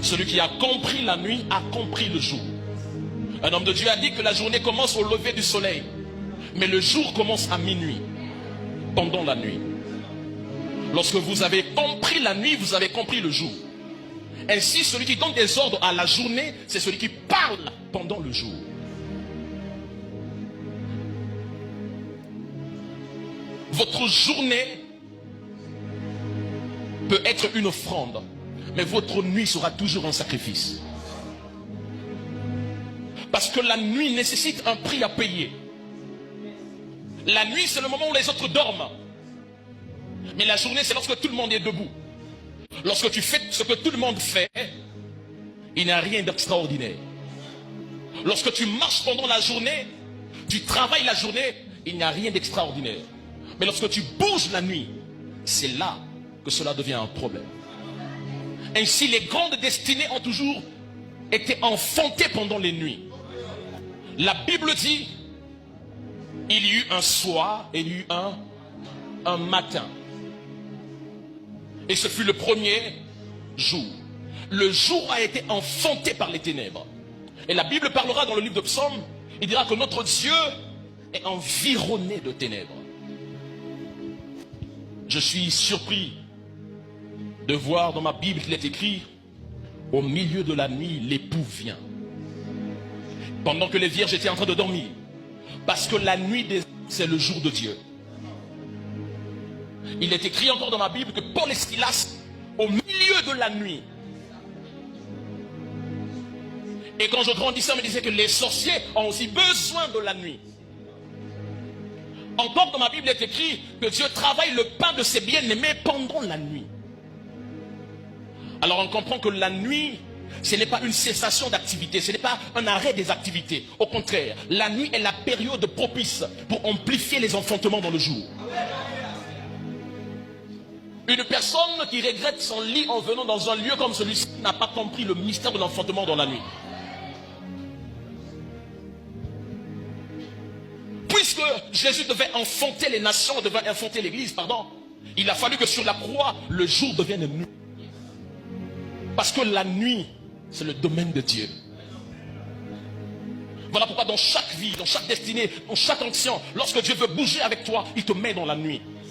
Celui qui a compris la nuit a compris le jour. Un homme de Dieu a dit que la journée commence au lever du soleil, mais le jour commence à minuit, pendant la nuit. Lorsque vous avez compris la nuit, vous avez compris le jour. Ainsi, celui qui donne des ordres à la journée, c'est celui qui parle pendant le jour. Votre journée peut être une offrande, mais votre nuit sera toujours un sacrifice. Parce que la nuit nécessite un prix à payer. La nuit, c'est le moment où les autres dorment. Mais la journée, c'est lorsque tout le monde est debout. Lorsque tu fais ce que tout le monde fait, il n'y a rien d'extraordinaire. Lorsque tu marches pendant la journée, tu travailles la journée, il n'y a rien d'extraordinaire. Mais lorsque tu bouges la nuit, c'est là que cela devient un problème. Ainsi, les grandes destinées ont toujours été enfantées pendant les nuits. La Bible dit, il y eut un soir et il y eut un matin. Et ce fut le premier jour. Le jour a été enfanté par les ténèbres. Et la Bible parlera dans le livre de Psaume, il dira que notre Dieu est environné de ténèbres. Je suis surpris de voir dans ma Bible qu'il est écrit, au milieu de la nuit, l'époux vient. Pendant que les vierges étaient en train de dormir. Parce que la nuit, c'est le jour de Dieu. Il est écrit encore dans ma Bible que Paul et Silas, au milieu de la nuit. Et quand je grandissais, on me disait que les sorciers ont aussi besoin de la nuit. Encore dans ma Bible, il est écrit que Dieu travaille le pain de ses bien-aimés pendant la nuit. Alors on comprend que la nuit, ce n'est pas une cessation d'activité, ce n'est pas un arrêt des activités. Au contraire, la nuit est la période propice pour amplifier les enfantements dans le jour. Une personne qui regrette son lit en venant dans un lieu comme celui-ci n'a pas compris le mystère de l'enfantement dans la nuit. Puisque Jésus devait enfanter les nations, devait enfanter l'église, pardon, il a fallu que sur la croix, le jour devienne nuit. Parce que la nuit, c'est le domaine de Dieu. Voilà pourquoi dans chaque vie, dans chaque destinée, dans chaque action, lorsque Dieu veut bouger avec toi, il te met dans la nuit.